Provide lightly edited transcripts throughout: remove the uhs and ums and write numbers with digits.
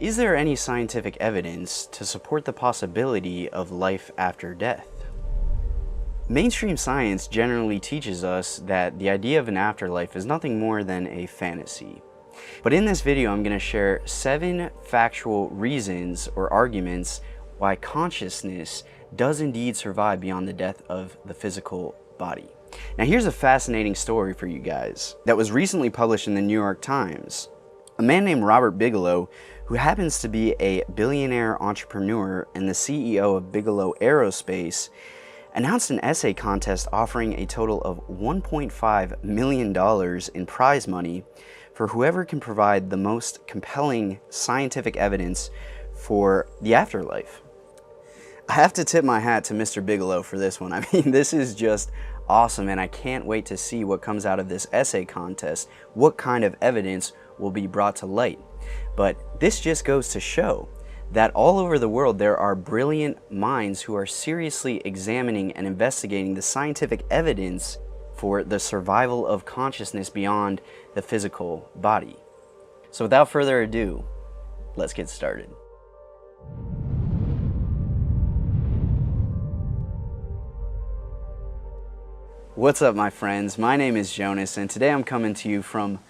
Is there any scientific evidence to support the possibility of life after death? Mainstream science generally teaches us that the idea of an afterlife is nothing more than a fantasy. But in this video, I'm going to share 7 factual reasons or arguments why consciousness does indeed survive beyond the death of the physical body. Now here's a fascinating story for you guys that was recently published in the New York Times. A man named Robert Bigelow, who happens to be a billionaire entrepreneur and the CEO of Bigelow Aerospace, announced an essay contest offering a total of $1.5 million in prize money for whoever can provide the most compelling scientific evidence for the afterlife. I have to tip my hat to Mr. Bigelow for this one. I mean, this is just awesome, and I can't wait to see what comes out of this essay contest, what kind of evidence will be brought to light. But this just goes to show that all over the world there are brilliant minds who are seriously examining and investigating the scientific evidence for the survival of consciousness beyond the physical body. So without further ado, let's get started. What's up, my friends? My name is Jonas, and today I'm coming to you from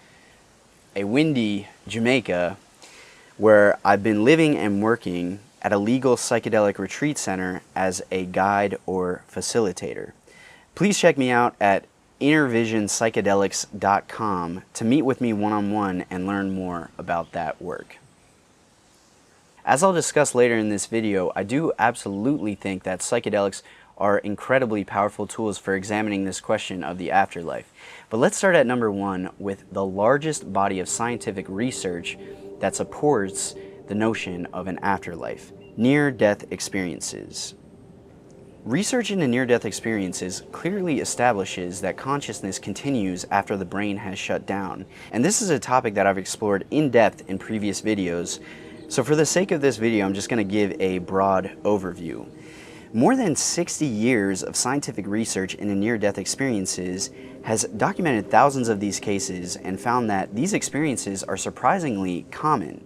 a windy Jamaica, where I've been living and working at a legal psychedelic retreat center as a guide or facilitator. Please check me out at innervisionpsychedelics.com to meet with me one-on-one and learn more about that work. As I'll discuss later in this video, I do absolutely think that psychedelics are incredibly powerful tools for examining this question of the afterlife. But let's start at number 1 with the largest body of scientific research that supports the notion of an afterlife: near-death experiences. Research into near-death experiences clearly establishes that consciousness continues after the brain has shut down. And this is a topic that I've explored in depth in previous videos. So for the sake of this video, I'm just going to give a broad overview. More than 60 years of scientific research into near-death experiences has documented thousands of these cases and found that these experiences are surprisingly common.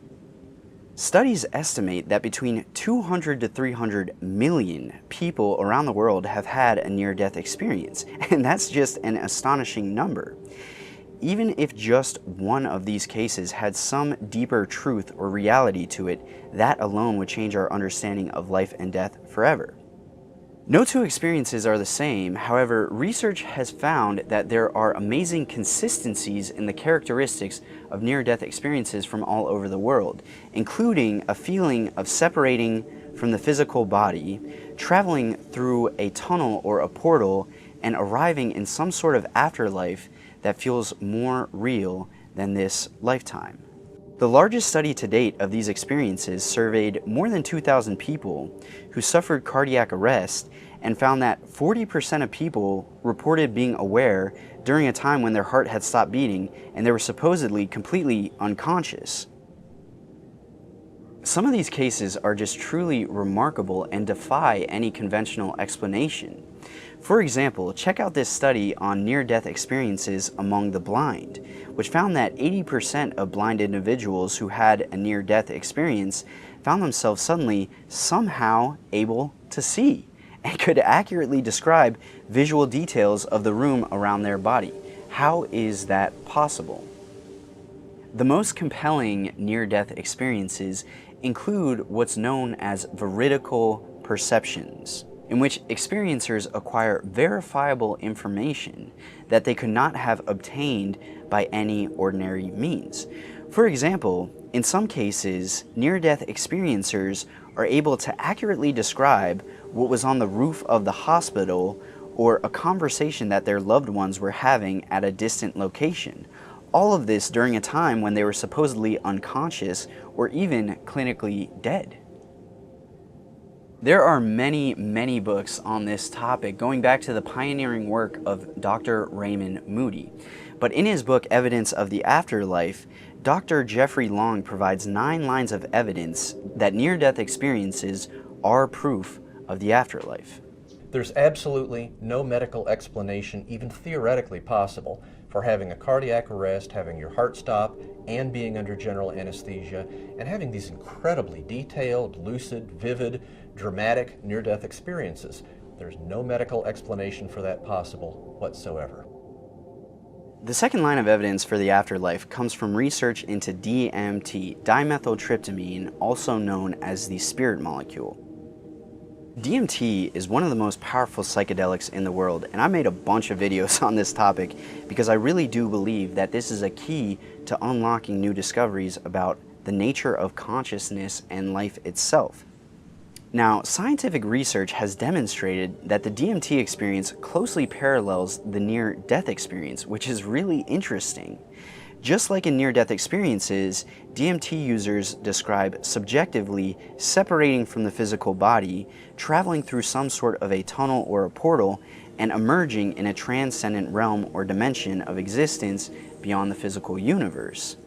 Studies estimate that between 200 to 300 million people around the world have had a near-death experience, and that's just an astonishing number. Even if just one of these cases had some deeper truth or reality to it, that alone would change our understanding of life and death forever. No two experiences are the same. However, research has found that there are amazing consistencies in the characteristics of near-death experiences from all over the world, including a feeling of separating from the physical body, traveling through a tunnel or a portal, and arriving in some sort of afterlife that feels more real than this lifetime. The largest study to date of these experiences surveyed more than 2,000 people who suffered cardiac arrest and found that 40% of people reported being aware during a time when their heart had stopped beating and they were supposedly completely unconscious. Some of these cases are just truly remarkable and defy any conventional explanation. For example, check out this study on near-death experiences among the blind, which found that 80% of blind individuals who had a near-death experience found themselves suddenly somehow able to see and could accurately describe visual details of the room around their body. How is that possible? The most compelling near-death experiences include what's known as veridical perceptions, in which experiencers acquire verifiable information that they could not have obtained by any ordinary means. For example, in some cases, near-death experiencers are able to accurately describe what was on the roof of the hospital or a conversation that their loved ones were having at a distant location. All of this during a time when they were supposedly unconscious or even clinically dead. There are many books on this topic, going back to the pioneering work of Dr. Raymond Moody. But in his book, Evidence of the Afterlife, Dr. Jeffrey Long provides 9 lines of evidence that near-death experiences are proof of the afterlife. There's absolutely no medical explanation, even theoretically possible, for having a cardiac arrest, having your heart stop, and being under general anesthesia, and having these incredibly detailed, lucid, vivid, dramatic near-death experiences. There's no medical explanation for that possible whatsoever. The second line of evidence for the afterlife comes from research into DMT, dimethyltryptamine, also known as the spirit molecule. DMT is one of the most powerful psychedelics in the world, and I made a bunch of videos on this topic because I really do believe that this is a key to unlocking new discoveries about the nature of consciousness and life itself. Now, scientific research has demonstrated that the DMT experience closely parallels the near-death experience, which is really interesting. Just like in near-death experiences, DMT users describe subjectively separating from the physical body, traveling through some sort of a tunnel or a portal, and emerging in a transcendent realm or dimension of existence beyond the physical universe.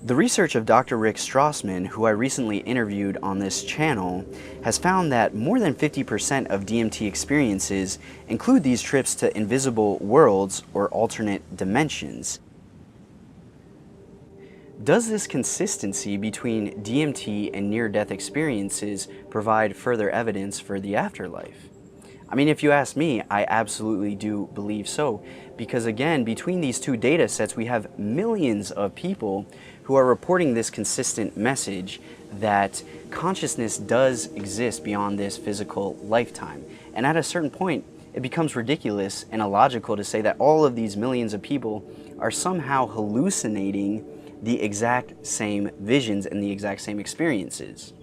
The research of Dr. Rick Strassman, who I recently interviewed on this channel, has found that more than 50% of DMT experiences include these trips to invisible worlds or alternate dimensions. Does this consistency between DMT and near-death experiences provide further evidence for the afterlife? I mean, if you ask me, I absolutely do believe so, because again, between these two data sets, we have millions of people who are reporting this consistent message that consciousness does exist beyond this physical lifetime. And at a certain point, it becomes ridiculous and illogical to say that all of these millions of people are somehow hallucinating the exact same visions and the exact same experiences.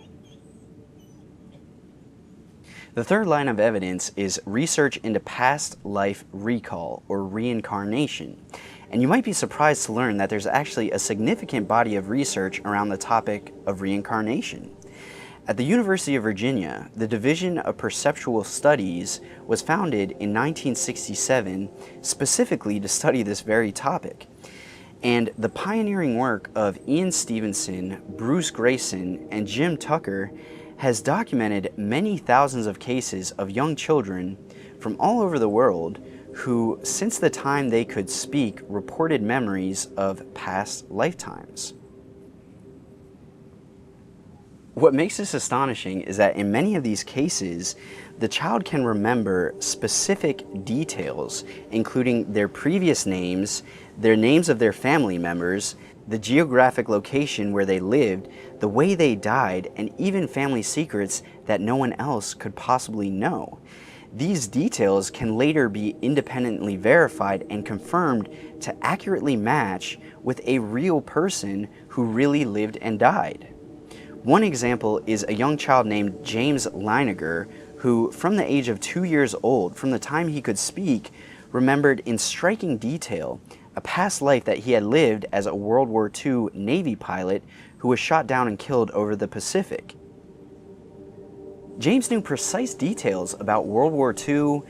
The third line of evidence is research into past life recall or reincarnation. And you might be surprised to learn that there's actually a significant body of research around the topic of reincarnation. At the University of Virginia, the Division of Perceptual Studies was founded in 1967 specifically to study this very topic. And the pioneering work of Ian Stevenson, Bruce Grayson, and Jim Tucker has documented many thousands of cases of young children from all over the world who, since the time they could speak, reported memories of past lifetimes. What makes this astonishing is that in many of these cases, the child can remember specific details, including their previous names, their names of their family members, the geographic location where they lived, the way they died, and even family secrets that no one else could possibly know. These details can later be independently verified and confirmed to accurately match with a real person who really lived and died. One example is a young child named James Leiniger, who, from the age of 2 years old, from the time he could speak, remembered in striking detail a past life that he had lived as a World War II Navy pilot who was shot down and killed over the Pacific. James knew precise details about World War II,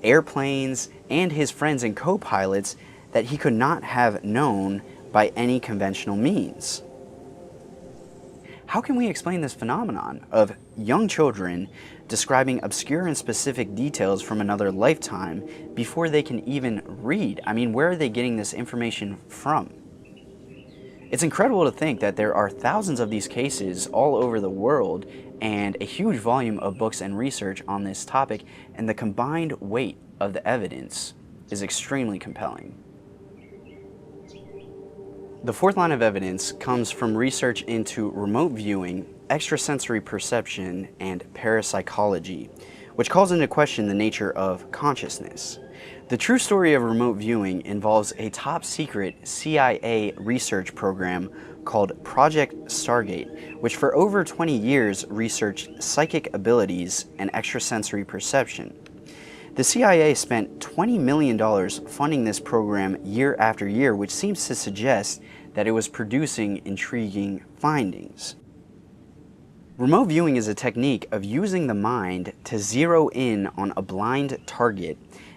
airplanes, and his friends and co-pilots that he could not have known by any conventional means. How can we explain this phenomenon of young children describing obscure and specific details from another lifetime before they can even read? I mean, where are they getting this information from? It's incredible to think that there are thousands of these cases all over the world and a huge volume of books and research on this topic, and the combined weight of the evidence is extremely compelling. The fourth line of evidence comes from research into remote viewing, extrasensory perception, and parapsychology, which calls into question the nature of consciousness. The true story of remote viewing involves a top-secret CIA research program called Project Stargate, which for over 20 years researched psychic abilities and extrasensory perception. The CIA spent $20 million funding this program year after year, which seems to suggest that it was producing intriguing findings. Remote viewing is a technique of using the mind to zero in on a blind target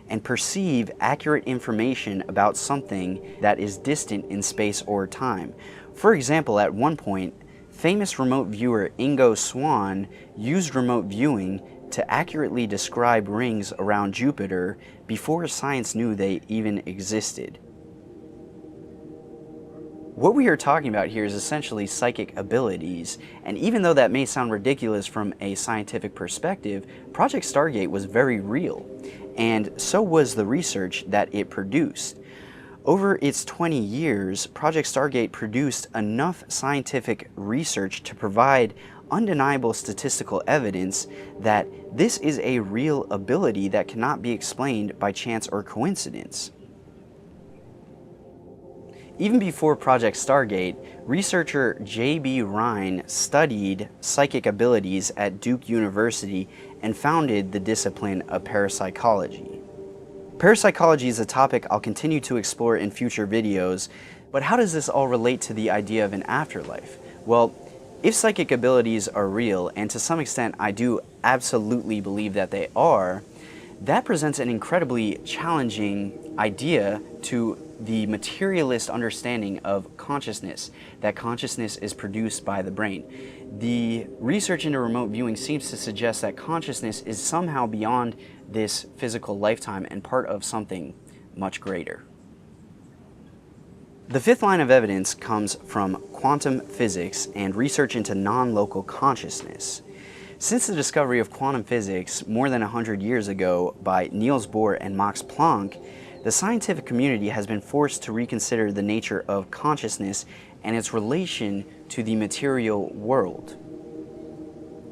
and perceive accurate information about something that is distant in space or time. For example, at one point, famous remote viewer Ingo Swann used remote viewing to accurately describe rings around Jupiter before science knew they even existed. What we are talking about here is essentially psychic abilities, and even though that may sound ridiculous from a scientific perspective, Project Stargate was very real, and so was the research that it produced. Over its 20 years, Project Stargate produced enough scientific research to provide undeniable statistical evidence that this is a real ability that cannot be explained by chance or coincidence. Even before Project Stargate, researcher J.B. Rhine studied psychic abilities at Duke University and founded the discipline of parapsychology. Parapsychology is a topic I'll continue to explore in future videos, but how does this all relate to the idea of an afterlife? Well, if psychic abilities are real, and to some extent I do absolutely believe that they are, that presents an incredibly challenging idea to the materialist understanding of consciousness, that consciousness is produced by the brain. The research into remote viewing seems to suggest that consciousness is somehow beyond this physical lifetime and part of something much greater. The fifth line of evidence comes from quantum physics and research into non-local consciousness. Since the discovery of quantum physics more than 100 years ago by Niels Bohr and Max Planck, the scientific community has been forced to reconsider the nature of consciousness and its relation to the material world.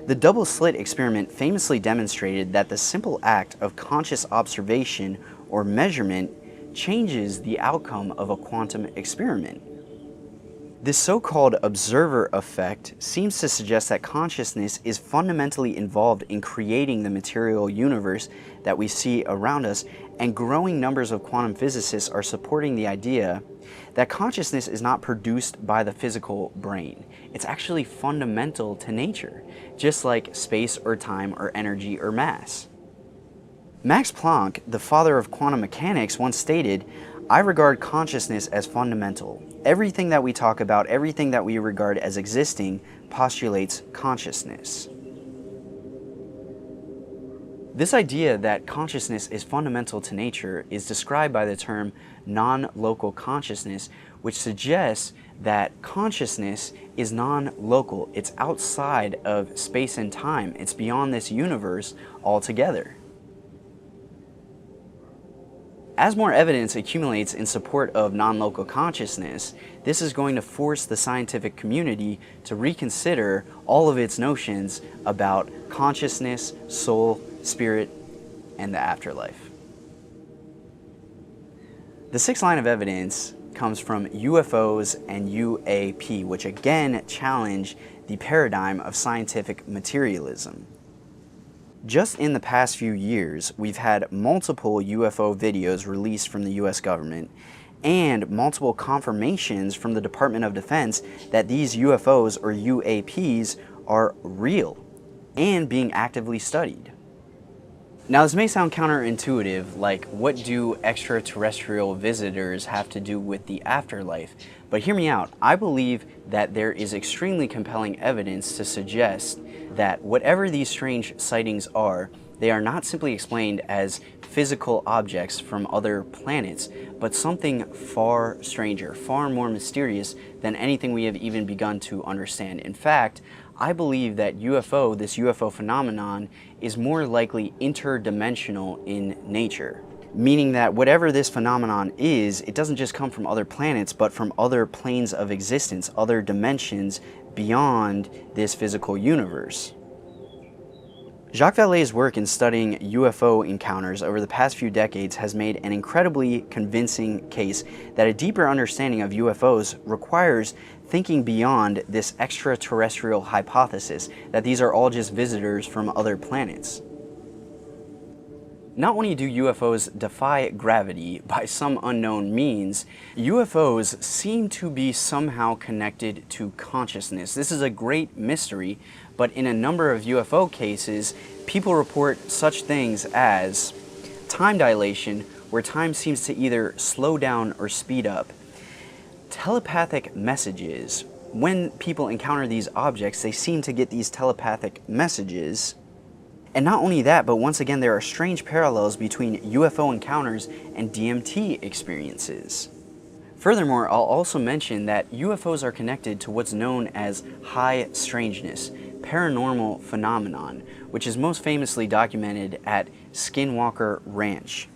The double slit experiment famously demonstrated that the simple act of conscious observation or measurement changes the outcome of a quantum experiment. This so-called observer effect seems to suggest that consciousness is fundamentally involved in creating the material universe that we see around us, and growing numbers of quantum physicists are supporting the idea that consciousness is not produced by the physical brain. It's actually fundamental to nature, just like space or time or energy or mass. Max Planck, the father of quantum mechanics, once stated, "I regard consciousness as fundamental. Everything that we talk about, everything that we regard as existing, postulates consciousness." This idea that consciousness is fundamental to nature is described by the term non-local consciousness, which suggests that consciousness is non-local. It's outside of space and time. It's beyond this universe altogether. As more evidence accumulates in support of non-local consciousness, this is going to force the scientific community to reconsider all of its notions about consciousness, soul, spirit, and the afterlife. The sixth line of evidence comes from UFOs and UAP, which again challenge the paradigm of scientific materialism. Just in the past few years, we've had multiple UFO videos released from the US government and multiple confirmations from the Department of Defense that these UFOs or UAPs are real and being actively studied. Now, this may sound counterintuitive, like what do extraterrestrial visitors have to do with the afterlife? But hear me out. I believe that there is extremely compelling evidence to suggest that whatever these strange sightings are, they are not simply explained as physical objects from other planets, but something far stranger, far more mysterious than anything we have even begun to understand. In fact, I believe that this UFO phenomenon is more likely interdimensional in nature. Meaning that whatever this phenomenon is, it doesn't just come from other planets, but from other planes of existence, other dimensions beyond this physical universe. Jacques Vallée's work in studying UFO encounters over the past few decades has made an incredibly convincing case that a deeper understanding of UFOs requires thinking beyond this extraterrestrial hypothesis, that these are all just visitors from other planets. Not only do UFOs defy gravity by some unknown means, UFOs seem to be somehow connected to consciousness. This is a great mystery, but in a number of UFO cases, people report such things as time dilation, where time seems to either slow down or speed up, telepathic messages. When people encounter these objects, they seem to get these telepathic messages. And not only that, but once again, there are strange parallels between UFO encounters and DMT experiences. Furthermore, I'll also mention that UFOs are connected to what's known as high strangeness, paranormal phenomenon, which is most famously documented at Skinwalker Ranch.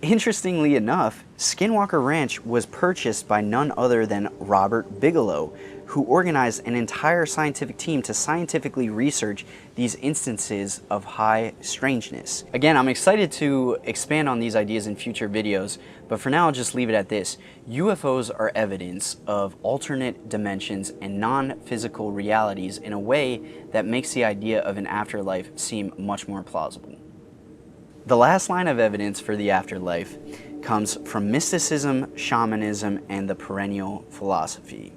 Interestingly enough, Skinwalker Ranch was purchased by none other than Robert Bigelow, who organized an entire scientific team to scientifically research these instances of high strangeness. Again, I'm excited to expand on these ideas in future videos, but for now I'll just leave it at this. UFOs are evidence of alternate dimensions and non-physical realities in a way that makes the idea of an afterlife seem much more plausible. The last line of evidence for the afterlife comes from mysticism, shamanism, and the perennial philosophy.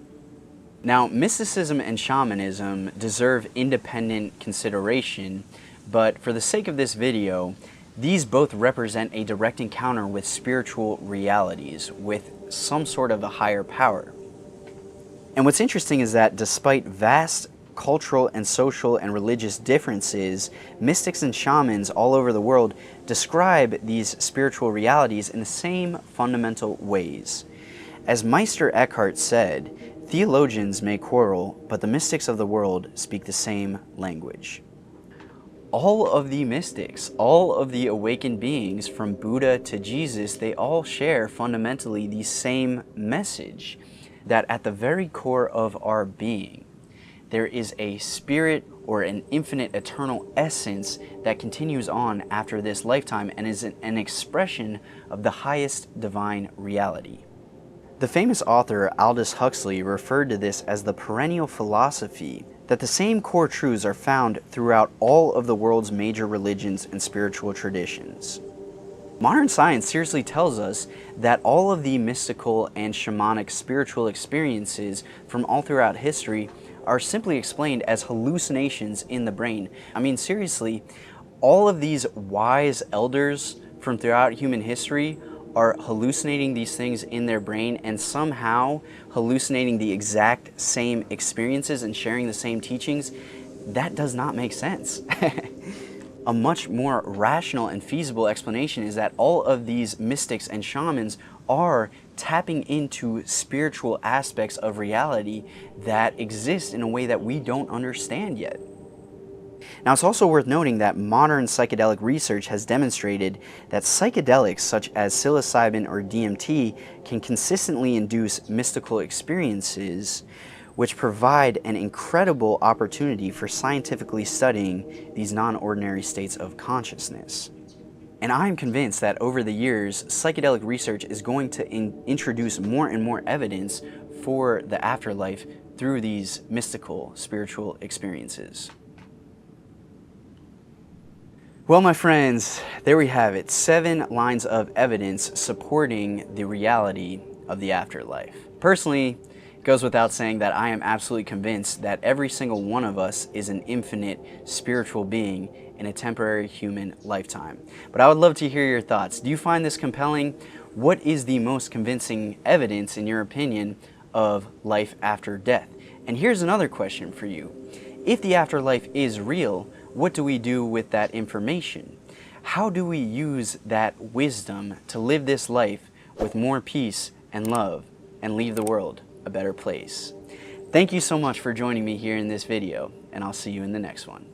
Now, mysticism and shamanism deserve independent consideration, but for the sake of this video, these both represent a direct encounter with spiritual realities, with some sort of a higher power. And what's interesting is that despite vast cultural and social and religious differences, mystics and shamans all over the world describe these spiritual realities in the same fundamental ways. As Meister Eckhart said, theologians may quarrel, but the mystics of the world speak the same language. All of the mystics, all of the awakened beings from Buddha to Jesus, they all share fundamentally the same message, that at the very core of our being, there is a spirit or an infinite eternal essence that continues on after this lifetime and is an expression of the highest divine reality. The famous author Aldous Huxley referred to this as the perennial philosophy, that the same core truths are found throughout all of the world's major religions and spiritual traditions. Modern science seriously tells us that all of the mystical and shamanic spiritual experiences from all throughout history are simply explained as hallucinations in the brain. I mean, seriously, all of these wise elders from throughout human history are hallucinating these things in their brain and somehow hallucinating the exact same experiences and sharing the same teachings. That does not make sense. A much more rational and feasible explanation is that all of these mystics and shamans are tapping into spiritual aspects of reality that exist in a way that we don't understand yet. Now, it's also worth noting that modern psychedelic research has demonstrated that psychedelics such as psilocybin or DMT can consistently induce mystical experiences, which provide an incredible opportunity for scientifically studying these non-ordinary states of consciousness. And I'm convinced that over the years, psychedelic research is going to introduce more and more evidence for the afterlife through these mystical spiritual experiences. Well, my friends, there we have it. 7 lines of evidence supporting the reality of the afterlife. Personally, it goes without saying that I am absolutely convinced that every single one of us is an infinite spiritual being in a temporary human lifetime. But I would love to hear your thoughts. Do you find this compelling? What is the most convincing evidence, in your opinion, of life after death? And here's another question for you. If the afterlife is real, what do we do with that information? How do we use that wisdom to live this life with more peace and love and leave the world a better place? Thank you so much for joining me here in this video, and I'll see you in the next one.